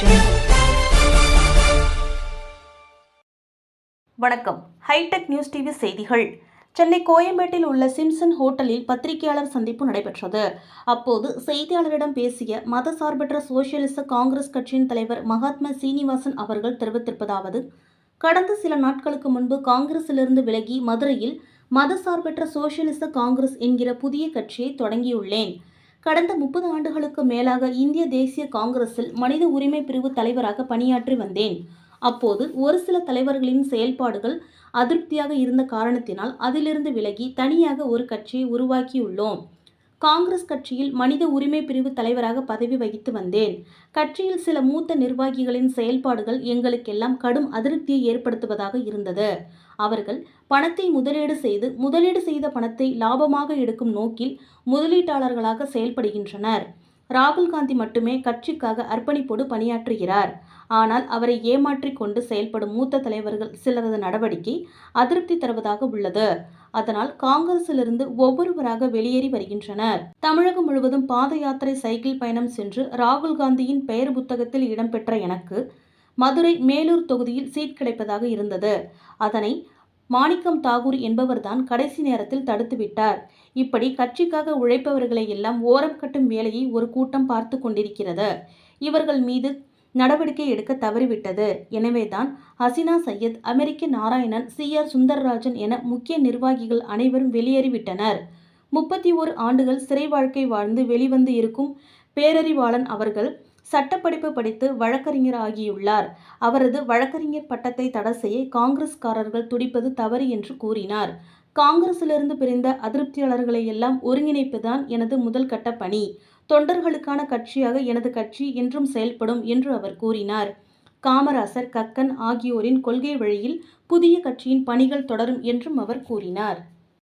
வாட்சிங். வணக்கம். Hitech news TV செய்திகள். சென்னை கோயம்பேட்டில் உள்ள சிம்சன் ஹோட்டலில் பத்திரிகையாளர் சந்திப்பு நடைபெற்றது. அப்போது செய்தியாளரிடம் பேசிய மதசார்பற்ற சோசியலிச காங்கிரஸ் கட்சியின் தலைவர் மகாத்மா சீனிவாசன் அவர்கள் தெரிவித்திருப்பதாவது: கடந்த சில நாட்களுக்கு முன்பு காங்கிரசிலிருந்து விலகி மதுரையில் மதசார்பற்ற சோசியலிச காங்கிரஸ் என்கிற புதிய கட்சியை தொடங்கியுள்ளேன். கடந்த 30 ஆண்டுகளுக்கு மேலாக இந்திய தேசிய காங்கிரஸில் மனித உரிமை பிரிவு தலைவராக பணியாற்றி வந்தேன். அப்போது ஒரு சில தலைவர்களின் செயல்பாடுகள் அதிருப்தியாக இருந்த காரணத்தினால் அதிலிருந்து விலகி தனியாக ஒரு கட்சியை உருவாக்கியுள்ளோம். காங்கிரஸ் கட்சியில் மனித உரிமை பிரிவு தலைவராக பதவி வகித்து வந்தேன். கட்சியில் சில மூத்த நிர்வாகிகளின் செயல்பாடுகள் எங்களுக்கெல்லாம் கடும் அதிருப்தியை ஏற்படுத்துவதாக இருந்தது. அவர்கள் பணத்தை முதலீடு செய்த பணத்தை லாபமாக எடுக்கும் நோக்கில் முதலீட்டாளர்களாக செயல்படுகின்றனர். ராகுல் காந்தி மட்டுமே கட்சிக்காக அர்ப்பணிப்போடு பணியாற்றுகிறார். ஆனால் அவரை ஏமாற்றிக் கொண்டு செயல்படும் மூத்த தலைவர்கள் சிலரது நடவடிக்கை அதிருப்தி தருவதாக உள்ளது. அதனால் காங்கிரசிலிருந்து ஒவ்வொருவராக வெளியேறி வருகின்றனர். தமிழகம் முழுவதும் பாத யாத்திரை, சைக்கிள் பயணம் சென்று ராகுல் காந்தியின் பெயர் புத்தகத்தில் இடம்பெற்ற எனக்கு மதுரை, மேலூர் தொகுதியில் சீட் கிடைப்பதாக இருந்தது. அதனை மாணிக்கம் தாகூர் என்பவர்தான் கடைசி நேரத்தில் தடுத்துவிட்டார். இப்படி கட்சிக்காக உழைப்பவர்களை எல்லாம் ஓரம் கட்டும் வேலையை ஒரு கூட்டம் பார்த்து கொண்டிருக்கிறது. இவர்கள் மீது நடவடிக்கை எடுக்க தவறிவிட்டது. எனவேதான் ஹசினா சையத், அமெரிக்க நாராயணன், CR சுந்தரராஜன் என முக்கிய நிர்வாகிகள் அனைவரும் வெளியேறிவிட்டனர். 31 ஆண்டுகள் சிறை வாழ்க்கை வாழ்ந்து வெளிவந்து இருக்கும் பேரறிவாளன் அவர்கள் சட்டப்படிப்பு படித்து வழக்கறிஞர் ஆகியுள்ளார். அவரது வழக்கறிஞர் பட்டத்தை தடை செய்ய காங்கிரஸ்காரர்கள் துடிப்பது தவறு என்று கூறினார். காங்கிரசிலிருந்து பிரிந்த அதிருப்தியாளர்களை எல்லாம் ஒருங்கிணைப்புதான் எனது முதல் கட்ட பணி. தொண்டர்களுக்கான கட்சியாக எனது கட்சி என்றும் செயல்படும் என்று அவர் கூறினார். காமராசர், கக்கன் ஆகியோரின் கொள்கை வழியில் புதிய கட்சியின் பணிகள் தொடரும் என்றும் அவர் கூறினார்.